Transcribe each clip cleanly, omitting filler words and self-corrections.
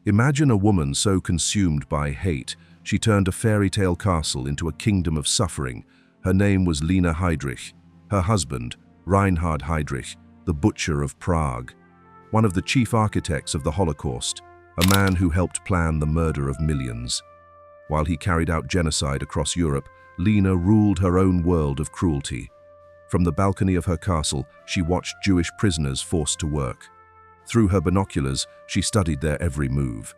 Imagine a woman so consumed by hate, she turned a fairy tale castle into a kingdom of suffering. Her name was Lina Heydrich. Her husband, Reinhard Heydrich, the Butcher of Prague, one of the chief architects of the Holocaust, a man who helped plan the murder of millions. While he carried out genocide across Europe, Lina ruled her own world of cruelty. From the balcony of her castle, she watched Jewish prisoners forced to work. Through her binoculars, she studied their every move.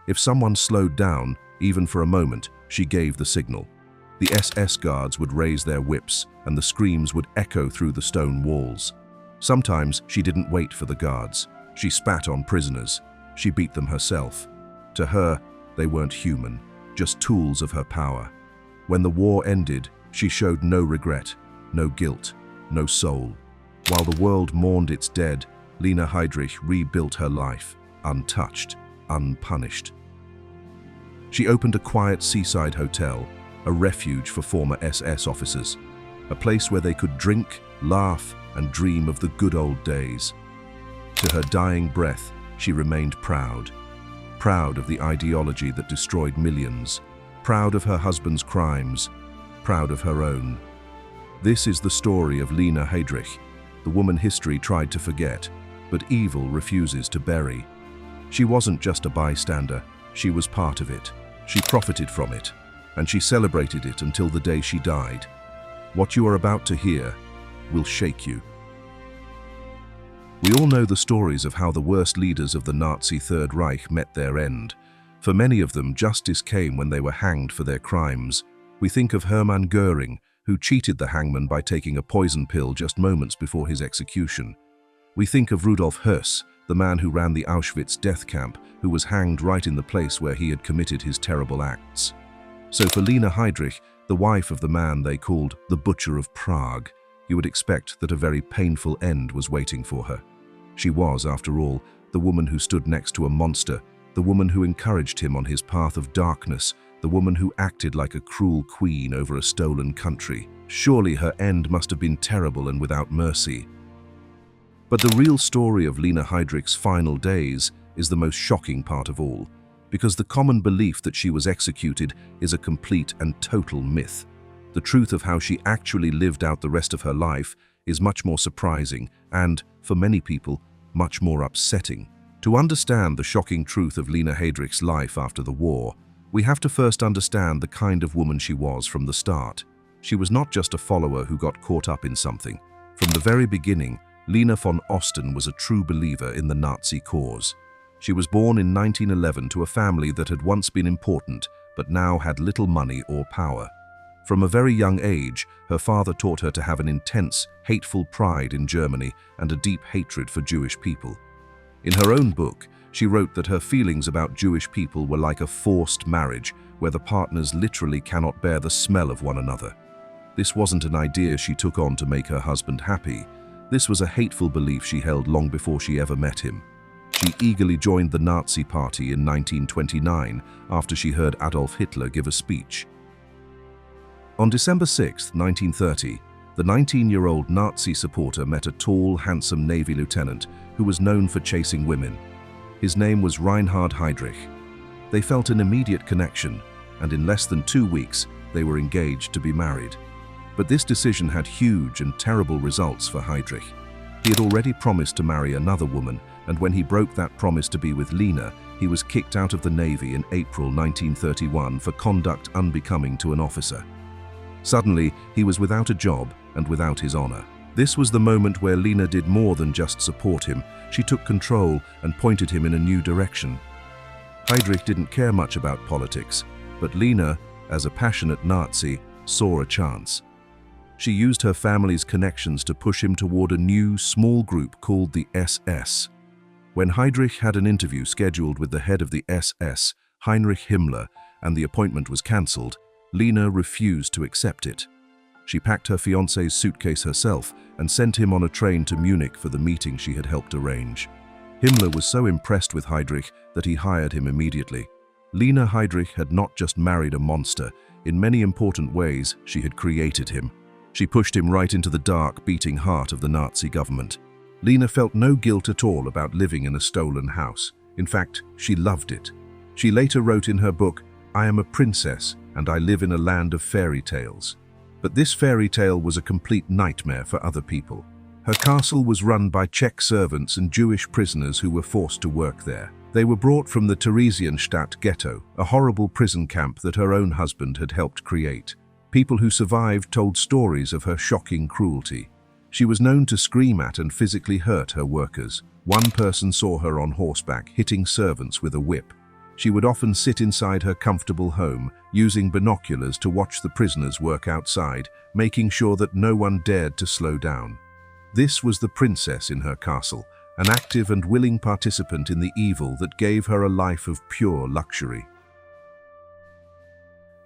If someone slowed down, even for a moment, she gave the signal. The SS guards would raise their whips, and the screams would echo through the stone walls. Sometimes she didn't wait for the guards. She spat on prisoners. She beat them herself. To her, they weren't human, just tools of her power. When the war ended, she showed no regret, no guilt, no soul. While the world mourned its dead, Lina Heydrich rebuilt her life, untouched, unpunished. She opened a quiet seaside hotel, a refuge for former SS officers, a place where they could drink, laugh, and dream of the good old days. To her dying breath, she remained proud. Proud of the ideology that destroyed millions, proud of her husband's crimes, proud of her own. This is the story of Lina Heydrich, the woman history tried to forget, but evil refuses to bury. She wasn't just a bystander, she was part of it. She profited from it, and she celebrated it until the day she died. What you are about to hear will shake you. We all know the stories of how the worst leaders of the Nazi Third Reich met their end. For many of them, justice came when they were hanged for their crimes. We think of Hermann Göring, who cheated the hangman by taking a poison pill just moments before his execution. We think of Rudolf Höss, the man who ran the Auschwitz death camp, who was hanged right in the place where he had committed his terrible acts. So for Lina Heydrich, the wife of the man they called the Butcher of Prague, you would expect that a very painful end was waiting for her. She was, after all, the woman who stood next to a monster, the woman who encouraged him on his path of darkness, the woman who acted like a cruel queen over a stolen country. Surely her end must have been terrible and without mercy. But the real story of Lina Heydrich's final days is the most shocking part of all, because the common belief that she was executed is a complete and total myth. The truth of how she actually lived out the rest of her life is much more surprising and, for many people, much more upsetting. To understand the shocking truth of Lina Heydrich's life after the war, we have to first understand the kind of woman she was from the start. She was not just a follower who got caught up in something. From the very beginning, Lina von Osten was a true believer in the Nazi cause. She was born in 1911 to a family that had once been important, but now had little money or power. From a very young age, her father taught her to have an intense, hateful pride in Germany and a deep hatred for Jewish people. In her own book, she wrote that her feelings about Jewish people were like a forced marriage, where the partners literally cannot bear the smell of one another. This wasn't an idea she took on to make her husband happy. This was a hateful belief she held long before she ever met him. She eagerly joined the Nazi Party in 1929 after she heard Adolf Hitler give a speech. On December 6, 1930, the 19-year-old Nazi supporter met a tall, handsome Navy lieutenant who was known for chasing women. His name was Reinhard Heydrich. They felt an immediate connection, and in less than 2 weeks, they were engaged to be married. But this decision had huge and terrible results for Heydrich. He had already promised to marry another woman, and when he broke that promise to be with Lina, he was kicked out of the Navy in April 1931 for conduct unbecoming to an officer. Suddenly, he was without a job and without his honor. This was the moment where Lina did more than just support him. She took control and pointed him in a new direction. Heydrich didn't care much about politics, but Lina, as a passionate Nazi, saw a chance. She used her family's connections to push him toward a new, small group called the SS. When Heydrich had an interview scheduled with the head of the SS, Heinrich Himmler, and the appointment was cancelled, Lina refused to accept it. She packed her fiancé's suitcase herself and sent him on a train to Munich for the meeting she had helped arrange. Himmler was so impressed with Heydrich that he hired him immediately. Lina Heydrich had not just married a monster. In many important ways, she had created him. She pushed him right into the dark, beating heart of the Nazi government. Lina felt no guilt at all about living in a stolen house. In fact, she loved it. She later wrote in her book, "I am a princess and I live in a land of fairy tales." But this fairy tale was a complete nightmare for other people. Her castle was run by Czech servants and Jewish prisoners who were forced to work there. They were brought from the Theresienstadt ghetto, a horrible prison camp that her own husband had helped create. People who survived told stories of her shocking cruelty. She was known to scream at and physically hurt her workers. One person saw her on horseback, hitting servants with a whip. She would often sit inside her comfortable home, using binoculars to watch the prisoners work outside, making sure that no one dared to slow down. This was the princess in her castle, an active and willing participant in the evil that gave her a life of pure luxury.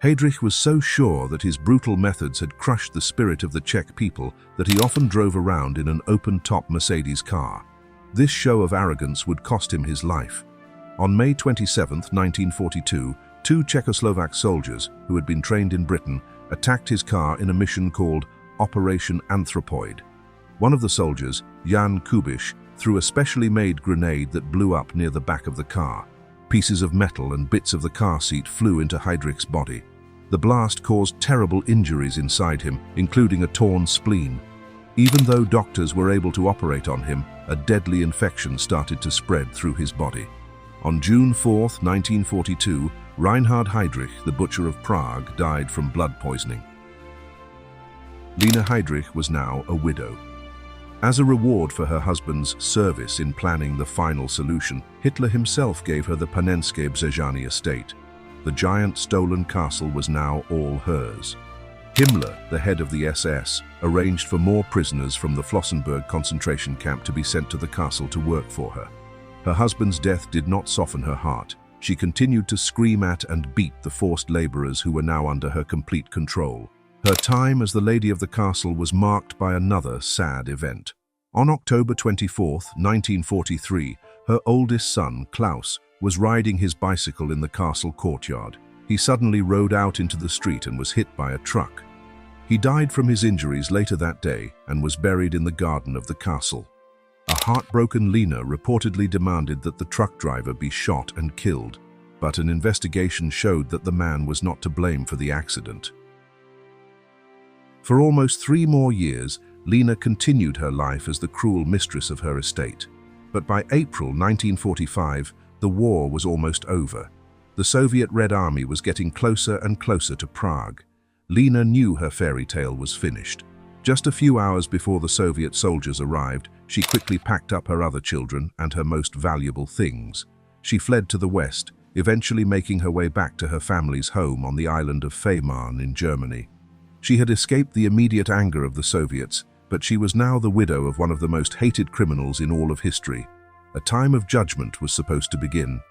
Heydrich was so sure that his brutal methods had crushed the spirit of the Czech people that he often drove around in an open-top Mercedes car. This show of arrogance would cost him his life. On May 27, 1942, two Czechoslovak soldiers, who had been trained in Britain, attacked his car in a mission called Operation Anthropoid. One of the soldiers, Jan Kubiš, threw a specially made grenade that blew up near the back of the car. Pieces of metal and bits of the car seat flew into Heydrich's body. The blast caused terrible injuries inside him, including a torn spleen. Even though doctors were able to operate on him, a deadly infection started to spread through his body. On June 4, 1942, Reinhard Heydrich, the Butcher of Prague, died from blood poisoning. Lina Heydrich was now a widow. As a reward for her husband's service in planning the final solution, Hitler himself gave her the Panenské Břežany estate. The giant stolen castle was now all hers. Himmler, the head of the SS, arranged for more prisoners from the Flossenburg concentration camp to be sent to the castle to work for her. Her husband's death did not soften her heart. She continued to scream at and beat the forced laborers who were now under her complete control. Her time as the lady of the castle was marked by another sad event. On October 24, 1943, her oldest son, Klaus, was riding his bicycle in the castle courtyard. He suddenly rode out into the street and was hit by a truck. He died from his injuries later that day and was buried in the garden of the castle. A heartbroken Lina reportedly demanded that the truck driver be shot and killed, but an investigation showed that the man was not to blame for the accident. For almost 3 more years, Lina continued her life as the cruel mistress of her estate. But by April 1945, the war was almost over. The Soviet Red Army was getting closer and closer to Prague. Lina knew her fairy tale was finished. Just a few hours before the Soviet soldiers arrived, she quickly packed up her other children and her most valuable things. She fled to the west, eventually making her way back to her family's home on the island of Fehmarn in Germany. She had escaped the immediate anger of the Soviets, but she was now the widow of one of the most hated criminals in all of history. A time of judgment was supposed to begin,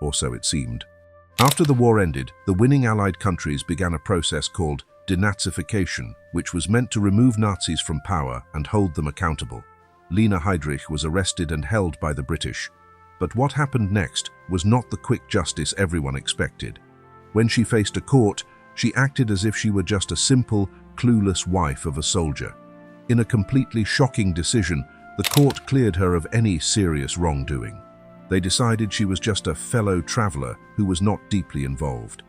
or so it seemed. After the war ended, the winning Allied countries began a process called denazification, which was meant to remove Nazis from power and hold them accountable. Lina Heydrich was arrested and held by the British. But what happened next was not the quick justice everyone expected. When she faced a court, she acted as if she were just a simple, clueless wife of a soldier. In a completely shocking decision, the court cleared her of any serious wrongdoing. They decided she was just a fellow traveler who was not deeply involved.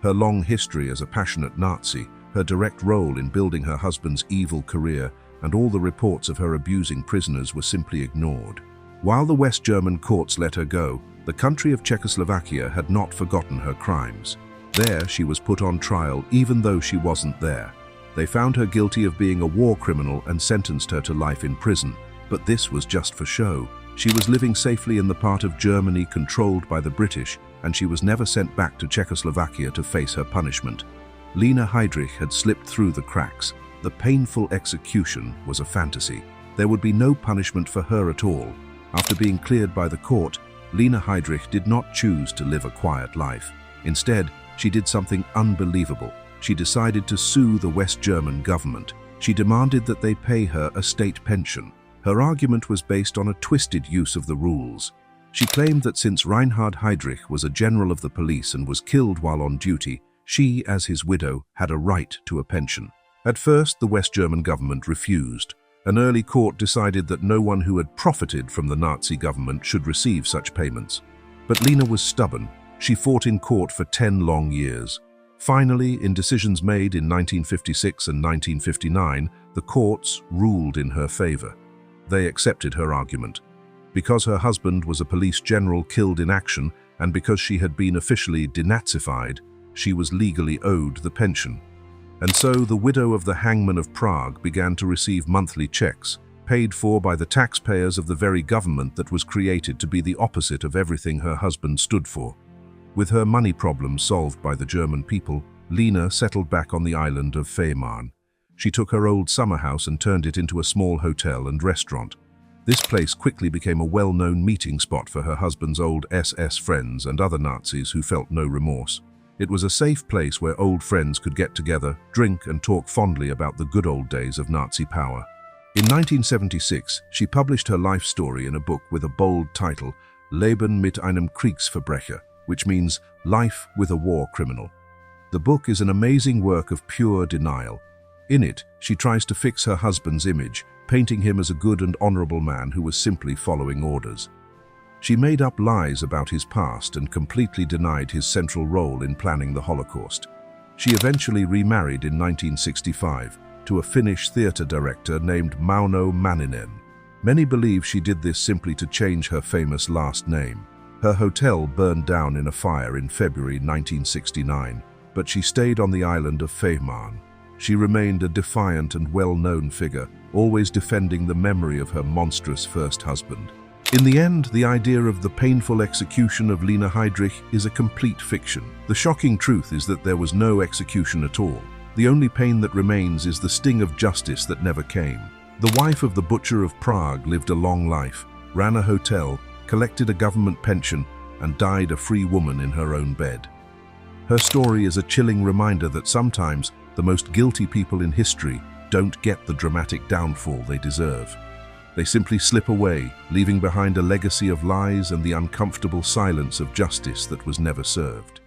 Her long history as a passionate Nazi, her direct role in building her husband's evil career, and all the reports of her abusing prisoners were simply ignored. While the West German courts let her go, the country of Czechoslovakia had not forgotten her crimes. There she was put on trial even though she wasn't there. They found her guilty of being a war criminal and sentenced her to life in prison. But this was just for show. She was living safely in the part of Germany controlled by the British, and she was never sent back to Czechoslovakia to face her punishment. Lina Heydrich had slipped through the cracks. The painful execution was a fantasy. There would be no punishment for her at all. After being cleared by the court, Lina Heydrich did not choose to live a quiet life. Instead, she did something unbelievable. She decided to sue the West German government. She demanded that they pay her a state pension. Her argument was based on a twisted use of the rules. She claimed that since Reinhard Heydrich was a general of the police and was killed while on duty, she, as his widow, had a right to a pension. At first, the West German government refused. An early court decided that no one who had profited from the Nazi government should receive such payments. But Lina was stubborn. She fought in court for 10 long years. Finally, in decisions made in 1956 and 1959, the courts ruled in her favor. They accepted her argument. Because her husband was a police general killed in action, and because she had been officially denazified, she was legally owed the pension. And so the widow of the hangman of Prague began to receive monthly checks, paid for by the taxpayers of the very government that was created to be the opposite of everything her husband stood for. With her money problems solved by the German people, Lina settled back on the island of Fehmarn. She took her old summer house and turned it into a small hotel and restaurant. This place quickly became a well-known meeting spot for her husband's old SS friends and other Nazis who felt no remorse. It was a safe place where old friends could get together, drink and talk fondly about the good old days of Nazi power. In 1976, she published her life story in a book with a bold title, Leben mit einem Kriegsverbrecher, which means Life with a War Criminal. The book is an amazing work of pure denial. In it, she tries to fix her husband's image, painting him as a good and honorable man who was simply following orders. She made up lies about his past and completely denied his central role in planning the Holocaust. She eventually remarried in 1965 to a Finnish theatre director named Mauno Manninen. Many believe she did this simply to change her famous last name. Her hotel burned down in a fire in February 1969, but she stayed on the island of Fehmarn. She remained a defiant and well-known figure, always defending the memory of her monstrous first husband. In the end, the idea of the painful execution of Lina Heydrich is a complete fiction. The shocking truth is that there was no execution at all. The only pain that remains is the sting of justice that never came. The wife of the Butcher of Prague lived a long life, ran a hotel, collected a government pension, and died a free woman in her own bed. Her story is a chilling reminder that sometimes the most guilty people in history don't get the dramatic downfall they deserve. They simply slip away, leaving behind a legacy of lies and the uncomfortable silence of justice that was never served.